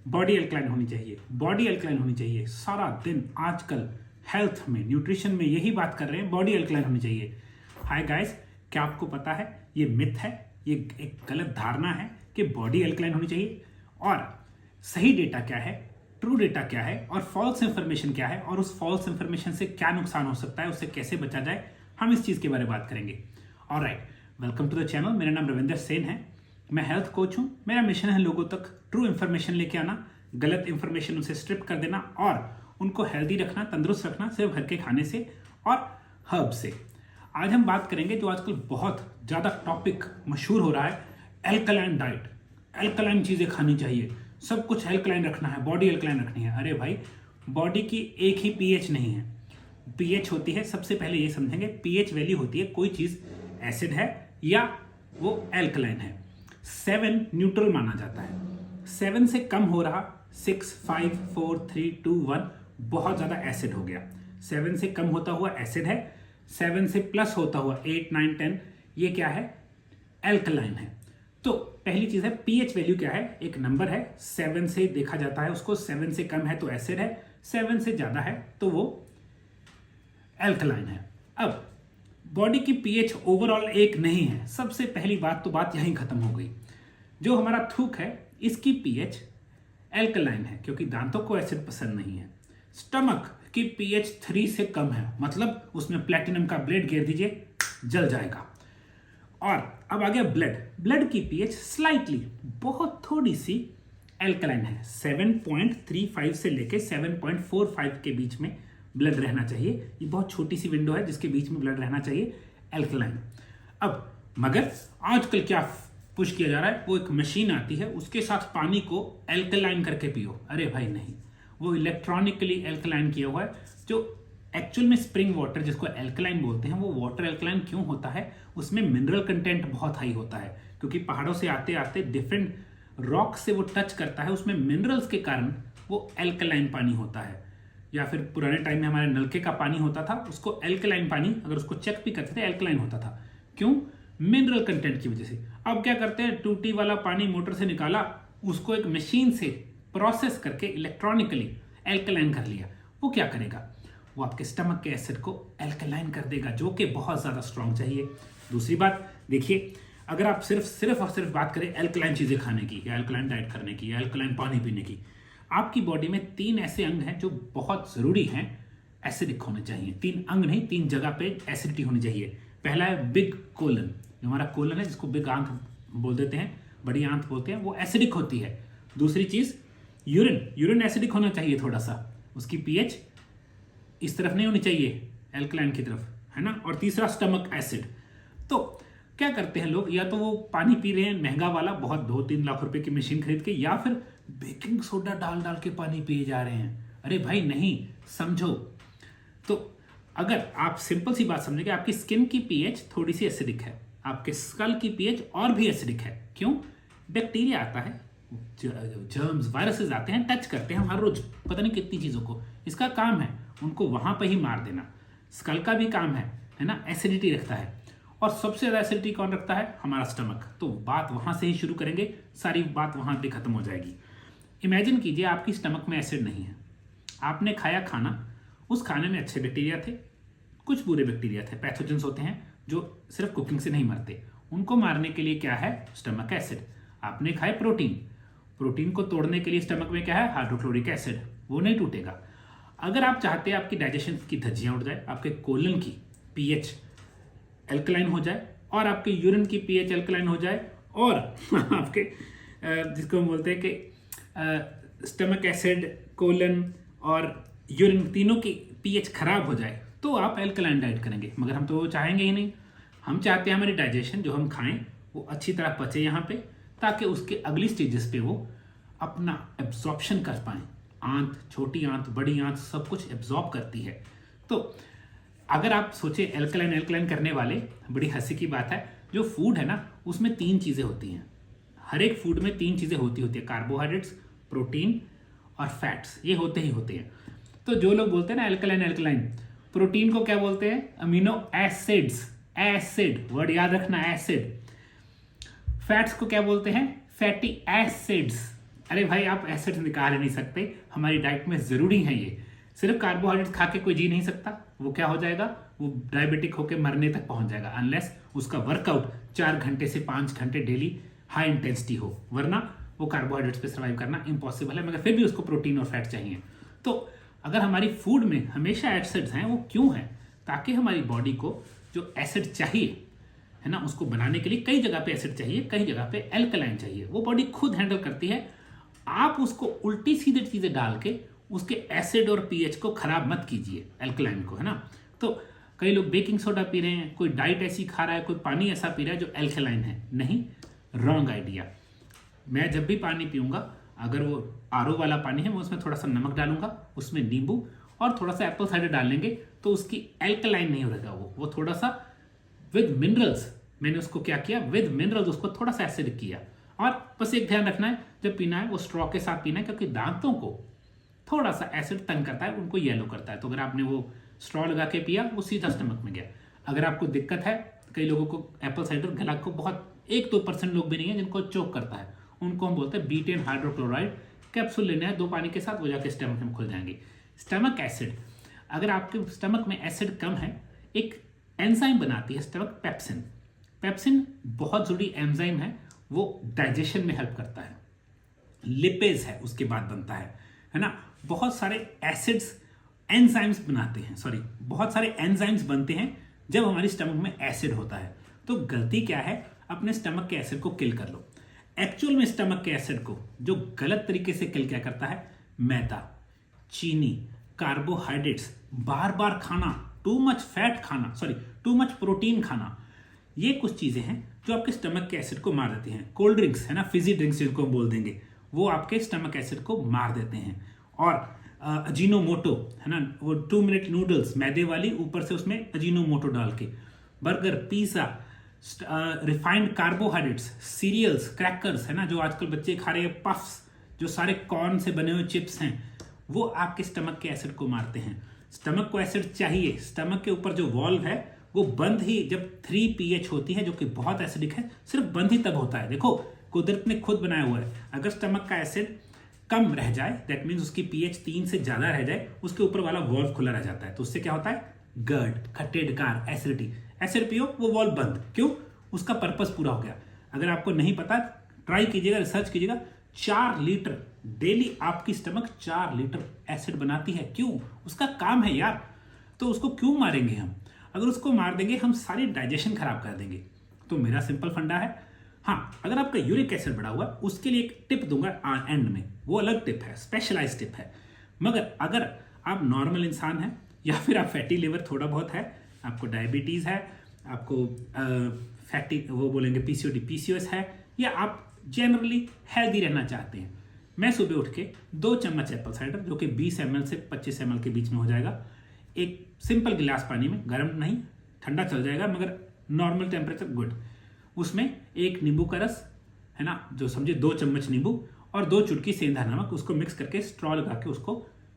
Body alkaline होनी चाहिए, body alkaline होनी चाहिए। सारा दिन आजकल हेल्थ में, न्यूट्रिशन में यही बात कर रहे हैं, बॉडी अल्कलाइन होनी चाहिए। हाय गाइस, क्या आपको पता है ये मिथ है, ये एक गलत धारणा है कि बॉडी अल्कलाइन होनी चाहिए? और सही डेटा क्या है, ट्रू डेटा क्या है और फॉल्स इंफॉर्मेशन क्या है, और उस फॉल्स इंफॉर्मेशन से क्या नुकसान हो सकता है, उससे कैसे बचा जाए, हम इस चीज़ के बारे में बात करेंगे। Alright, welcome to the channel. मेरा नाम रविंदर सेन है, मैं हेल्थ कोच हूँ। मेरा मिशन है लोगों तक ट्रू इन्फॉर्मेशन लेके आना, गलत इन्फॉर्मेशन उनसे स्ट्रिप कर देना और उनको हेल्दी रखना, तंदुरुस्त रखना, सिर्फ घर के खाने से और हर्ब से। आज हम बात करेंगे जो आजकल बहुत ज़्यादा टॉपिक मशहूर हो रहा है, एल्कलाइन डाइट। एल्कलाइन चीज़ें खानी चाहिए, सब कुछ एल्कलाइन रखना है, बॉडी एल्कलाइन रखनी है। अरे भाई, बॉडी की एक ही पीएच नहीं है। पीएच होती है, सबसे पहले ये समझेंगे, पीएच वैल्यू होती है कोई चीज़ एसिड है या वो एल्कलाइन है। 7 न्यूट्रल माना जाता है। 7 से कम हो रहा, 6, 5, 4, 3, 2, 1 बहुत ज़्यादा एसिड हो गया। 7 से कम होता हुआ एसिड है, 7 से प्लस होता हुआ 8, 9, 10 ये क्या है, एल्कलाइन है। तो पहली चीज़ है पीएच वैल्यू क्या है, एक नंबर है, 7 से देखा जाता है उसको। 7 से कम है तो एसिड है, 7 से ज़्यादा है तो वो एल्कलाइन है। अब बॉडी की पीएच ओवरऑल एक नहीं है। सबसे पहली बात तो बात यहीं खत्म हो गई। जो हमारा थूक है इसकी पीएच एल्कलाइन है क्योंकि दांतों को एसिड पसंद नहीं है। स्टमक की पीएच 3 से कम है, मतलब उसमें प्लेटिनम का ब्लेड गिर दीजिए, जल जाएगा। और अब आ गया ब्लड। ब्लड की पीएच स्लाइटली, बहुत थोड़ी सी एल्कलाइन है। 7.35 से लेके 7.45 के बीच में ब्लड रहना चाहिए। ये बहुत छोटी सी विंडो है जिसके बीच में ब्लड रहना चाहिए, एल्कलाइन। अब मगर आजकल क्या पुश किया जा रहा है, वो एक मशीन आती है, उसके साथ पानी को एल्कलाइन करके पियो। अरे भाई नहीं, वो इलेक्ट्रॉनिकली एल्कलाइन किया हुआ है। जो एक्चुअल में स्प्रिंग वाटर जिसको एल्कलाइन बोलते हैं, वो वाटर एल्कलाइन क्यों होता है, उसमें मिनरल कंटेंट बहुत हाई होता है क्योंकि पहाड़ों से आते आते डिफरेंट रॉक से वो टच करता है, उसमें मिनरल्स के कारण वो एल्कलाइन पानी होता है। या फिर पुराने टाइम में हमारे नलके का पानी होता था, उसको एल्कलाइन पानी, अगर उसको चेक भी करते थे एल्कलाइन होता था। क्यों? मिनरल कंटेंट की वजह से। अब क्या करते हैं, टूटी वाला पानी मोटर से निकाला, उसको एक मशीन से प्रोसेस करके इलेक्ट्रॉनिकली एल्कलाइन कर लिया। वो क्या करेगा, वो आपके स्टमक के एसिड को एल्कलाइन कर देगा, जो कि बहुत ज़्यादा स्ट्रॉन्ग चाहिए। दूसरी बात देखिए, अगर आप सिर्फ और सिर्फ बात करें एल्कलाइन चीज़ें खाने की या एल्कलाइन डाइट करने की या एल्कलाइन पानी पीने की, आपकी बॉडी में 3 ऐसे अंग हैं जो बहुत ज़रूरी हैं, एसिडिक होने चाहिए। 3 अंग नहीं, 3 जगह पे एसिडिटी होनी चाहिए। पहला है बिग कोलन, जो हमारा कोलन है जिसको बिग आंत बोल देते हैं, बड़ी आंत बोलते हैं, वो एसिडिक होती है। दूसरी चीज़ यूरिन, यूरिन एसिडिक होना चाहिए थोड़ा सा, उसकी पीएच इस तरफ नहीं होनी चाहिए, एल्कलाइन की तरफ, है ना। और तीसरा स्टमक एसिड। तो क्या करते हैं लोग, या तो वो पानी पी रहे हैं महंगा वाला, बहुत 2-3 लाख रुपए की मशीन खरीद के, या फिर बेकिंग सोडा डाल डाल के पानी पिए जा रहे हैं। अरे भाई नहीं, समझो। तो अगर आप सिंपल सी बात समझेंगे, आपकी स्किन की पीएच थोड़ी सी एसिडिक है, आपके स्कल की पीएच और भी एसिडिक है। क्यों? बैक्टीरिया आता है, जर्म्स, वायरसेस आते हैं, टच करते हैं हर रोज पता नहीं कितनी चीज़ों को। इसका काम है उनको वहां पर ही मार देना। स्कल का भी काम है ना, एसिडिटी रखता है। और सबसे ज़्यादा एसिडिटी कौन रखता है? हमारा स्टमक। तो बात वहां से ही शुरू करेंगे, सारी बात वहां पे खत्म हो जाएगी। इमेजिन कीजिए आपकी स्टमक में एसिड नहीं है, आपने खाया खाना, उस खाने में अच्छे बैक्टीरिया थे, कुछ बुरे बैक्टीरिया थे, पैथोजेंस होते हैं जो सिर्फ कुकिंग से नहीं मरते, उनको मारने के लिए क्या है, स्टमक एसिड। आपने खाए प्रोटीन, प्रोटीन को तोड़ने के लिए स्टमक में क्या है, हाइड्रोक्लोरिक एसिड, वो नहीं टूटेगा। अगर आप चाहते हैं आपकी डाइजेशन की धज्जियां उड़ जाए, आपके कोलन की पीएच एल्कलाइन हो जाए और आपके यूरिन की पीएच एल्कलाइन हो जाए और आपके जिसको हम बोलते हैं कि स्टमक एसिड, कोलन और यूरिन तीनों की पीएच खराब हो जाए, तो आप एल्कलाइन डाइट करेंगे। मगर हम तो वो चाहेंगे ही नहीं। हम चाहते हैं हमारी डाइजेशन, जो हम खाएं वो अच्छी तरह पचे यहाँ पे, ताकि उसके अगली स्टेजेस पे वो अपना एब्जॉर्प्शन कर पाएं। आंत, छोटी आंत, बड़ी आंत, सब कुछ एब्जॉर्ब करती है। तो अगर आप सोचे एल्कलाइन एल्कलाइन करने वाले, बड़ी हंसी की बात है, जो फूड है ना उसमें 3 चीज़ें होती हैं। हर एक फूड में 3 चीज़ें होती है, कार्बोहाइड्रेट्स, प्रोटीन और फैट्स, ये होते ही होते हैं। तो जो लोग बोलते हैं ना एल्कलाइन एल्कलाइन, प्रोटीन को क्या बोलते हैं, अमीनो एसिड्स, एसिड वर्ड याद रखना, एसिड। फैट्स को क्या बोलते हैं, फैटी एसिड्स। अरे भाई आप एसिड निकाल ही नहीं सकते, हमारी डाइट में जरूरी है ये। सिर्फ कार्बोहाइड्रेट खा के कोई जी नहीं सकता, वो क्या हो जाएगा, वो डायबिटिक होकर मरने तक पहुंच जाएगा, अनलेस उसका वर्कआउट 4 घंटे से 5 घंटे डेली हाई इंटेंसिटी हो, वरना वो कार्बोहाइड्रेट्स पे सर्वाइव करना इम्पॉसिबल है। मगर फिर भी उसको प्रोटीन और फैट चाहिए। तो अगर हमारी फूड में हमेशा एसिड्स हैं, वो क्यों हैं? ताकि हमारी बॉडी को जो एसिड चाहिए है ना, उसको बनाने के लिए कई जगह पे एसिड चाहिए, कई जगह पे एल्कलाइन चाहिए, वो बॉडी खुद हैंडल करती है। आप उसको उल्टी सीधे चीजें डाल के उसके एसिड और पीएच को खराब मत कीजिए, एल्कलाइन को, है ना। तो कई लोग बेकिंग सोडा पी रहे हैं, कोई डाइट ऐसी खा रहा है, कोई पानी ऐसा पी रहा है जो एल्कलाइन है, नहीं, रॉन्ग आइडिया। मैं जब भी पानी पीऊंगा, अगर वो आरओ वाला पानी है, मैं उसमें थोड़ा सा नमक डालूंगा, उसमें नींबू और थोड़ा सा एप्पल साइडर डाल लेंगे, तो उसकी एल्कलाइन नहीं रहेगा, वो थोड़ा सा विद मिनरल्स, मैंने उसको क्या किया, विद मिनरल्स उसको थोड़ा सा एसिड किया। और बस एक ध्यान रखना है, जब पीना है वो स्ट्रॉ के साथ पीना है, क्योंकि दांतों को थोड़ा सा एसिड तंग करता है, उनको येलो करता है। तो अगर आपने वो स्ट्रॉ लगा के पिया, वो सीधा स्टमक में गया। अगर आपको दिक्कत है, कई लोगों को एप्पल साइडर गला को बहुत 1-2% लोग भी नहीं है जिनको चोक करता है, उनको हम बोलते हैं बीटेन हाइड्रोक्लोराइड कैप्सूल लेना है 2 पानी के साथ, वो जाके स्टमक में खुल जाएंगे। स्टमक एसिड, अगर आपके स्टमक में एसिड कम है, एक एंजाइम बनाती है स्टमक पेप्सिन। पेप्सिन बहुत जरूरी एंजाइम है, वो डाइजेशन में हेल्प करता है। लिपेज है उसके बाद बनता है ना। बहुत सारे एसिड्स एंजाइम्स बनाते हैं, सॉरी, बहुत सारे एंजाइम्स बनते हैं जब हमारी स्टमक में एसिड होता है। तो गलती क्या है, अपने स्टमक के एसिड को किल कर लो। एक्चुअल में स्टमक के एसिड को जो गलत तरीके से किल क्या करता है, मैदा, चीनी, कार्बोहाइड्रेट्स, बार बार खाना, टू मच फैट खाना, सॉरी टू मच प्रोटीन खाना, ये कुछ चीजें हैं जो आपके स्टमक के एसिड को मार देती हैं। कोल्ड ड्रिंक्स है ना, फिजी ड्रिंक्स जिनको हम बोल देंगे, वो आपके स्टमक एसिड को मार देते हैं। और अजीनोमोटो है ना, वो 2 मिनट नूडल्स मैदे वाली, ऊपर से उसमें अजीनोमोटो डाल के, burger, pizza, refined carbohydrates, cereals, crackers है ना, जो आजकल बच्चे खा रहे हैं, पफ्स, जो सारे कॉर्न से बने हुए चिप्स हैं, वो आपके स्टमक के एसिड को मारते हैं। स्टमक को एसिड चाहिए, स्टमक के ऊपर जो वॉल्व है वो बंद ही जब 3 pH होती है, जो कि बहुत एसिडिक है, सिर्फ बंद ही तब होता है। देखो कुदरत ने खुद बनाया हुआ है, अगर स्टमक का एसिड कम रह जाए, दैट मीन्स उसकी pH 3 से ज्यादा रह जाए, उसके ऊपर वाला वॉल्व खुला रह जाता है, तो उससे क्या होता है, गर्ड, खट्टे डकार, एसिडिटी, एसिड पियो, वो वॉल्व बंद, क्यों, उसका पर्पस पूरा हो गया। अगर आपको नहीं पता, ट्राई कीजिएगा, रिसर्च कीजिएगा, 4 लीटर डेली आपकी स्टमक 4 लीटर एसिड बनाती है, क्यों, उसका काम है यार। तो उसको क्यों मारेंगे हम? अगर उसको मार देंगे, हम सारी डाइजेशन खराब कर देंगे। तो मेरा सिंपल फंडा है, हाँ, अगर आपका यूरिक एसिड बढ़ा हुआ है, उसके लिए एक टिप दूंगा एंड में, वो अलग टिप है, स्पेशलाइज टिप है। मगर अगर आप नॉर्मल इंसान हैं, या फिर आप फैटी लिवर थोड़ा बहुत है, आपको डायबिटीज है, आपको फैटी वो बोलेंगे पीसीओडी पीसीओएस है, या आप जनरली हेल्दी रहना चाहते हैं, मैं सुबह उठ के 2 चम्मच एप्पल साइडर, जो कि 20 ml से 25 ml के बीच में हो जाएगा, एक सिंपल गिलास पानी में, गर्म नहीं, ठंडा चल जाएगा मगर नॉर्मल टेम्परेचर गुड, उसमें 1 नींबू का रस है ना, जो समझे 2 चम्मच नींबू और 2 चुटकी सेंधा नमक, उसको मिक्स करके स्ट्रॉ लगा के उसको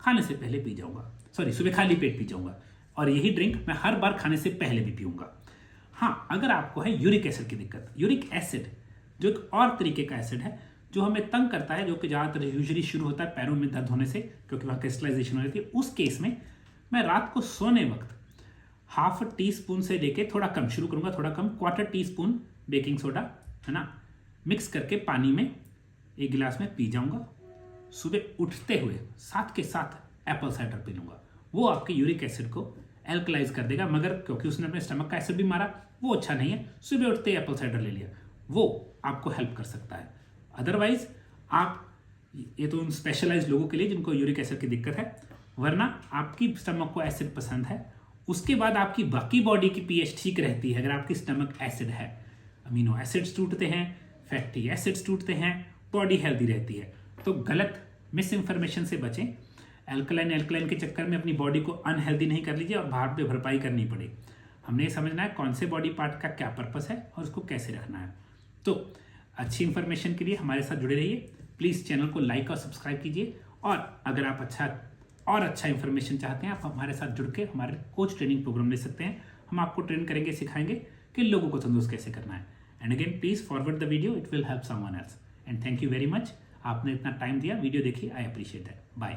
खाने से पहले पी जाऊंगा, सॉरी सुबह खाली पेट पी जाऊंगा। और यही ड्रिंक मैं हर बार खाने से पहले भी पीऊंगा। हाँ, अगर आपको है यूरिक एसिड की दिक्कत, यूरिक एसिड जो एक और तरीके का एसिड है जो हमें तंग करता है, जो कि ज़्यादातर यूजुअली शुरू होता है पैरों में दर्द होने से, क्योंकि वहाँ क्रिस्टलाइजेशन हो जाती है, उस केस में मैं रात को सोने वक्त ½ टीस्पून से लेके थोड़ा कम शुरू करूंगा, थोड़ा कम, क्वार्टर टीस्पून बेकिंग सोडा है ना, मिक्स करके पानी में 1 गिलास में पी जाऊंगा। सुबह उठते हुए साथ के साथ एप्पल साइडर पी लूंगा, वो आपके यूरिक एसिड को एल्कलाइज कर देगा। मगर क्योंकि उसने अपने स्टमक का एसिड भी मारा, वो अच्छा नहीं है, सुबह उठते ही एप्पल साइडर ले लिया, वो आपको हेल्प कर सकता है। अदरवाइज आप, ये तो उन स्पेशलाइज्ड लोगों के लिए जिनको यूरिक एसिड की दिक्कत है, वरना आपकी स्टमक को एसिड पसंद है, उसके बाद आपकी बाकी बॉडी की पीएच ठीक रहती है। अगर आपकी स्टमक एसिड है, अमीनो एसिड्स टूटते हैं, फैटी एसिड्स टूटते हैं, बॉडी हेल्दी रहती है। तो गलत मिस इन्फॉर्मेशन से बचें, एल्कलाइन के चक्कर में अपनी बॉडी को अनहेल्दी नहीं कर लीजिए और बाहर पे भरपाई करनी पड़े। हमने ये समझना है कौन से बॉडी पार्ट का क्या पर्पस है और उसको कैसे रखना है। तो अच्छी इन्फॉर्मेशन के लिए हमारे साथ जुड़े रहिए, प्लीज़ चैनल को लाइक और सब्सक्राइब कीजिए। और अगर आप अच्छा इन्फॉर्मेशन चाहते हैं, आप हमारे साथ जुड़ के हमारे कोच ट्रेनिंग प्रोग्राम ले सकते हैं। हम आपको ट्रेन करेंगे, सिखाएंगे कि लोगों को तंदुरुस्त कैसे करना है। And again please forward the video, it will help someone else. And thank you very much. आपने इतना टाइम दिया, वीडियो देखी, आई अप्रिशिएट दैट। बाय।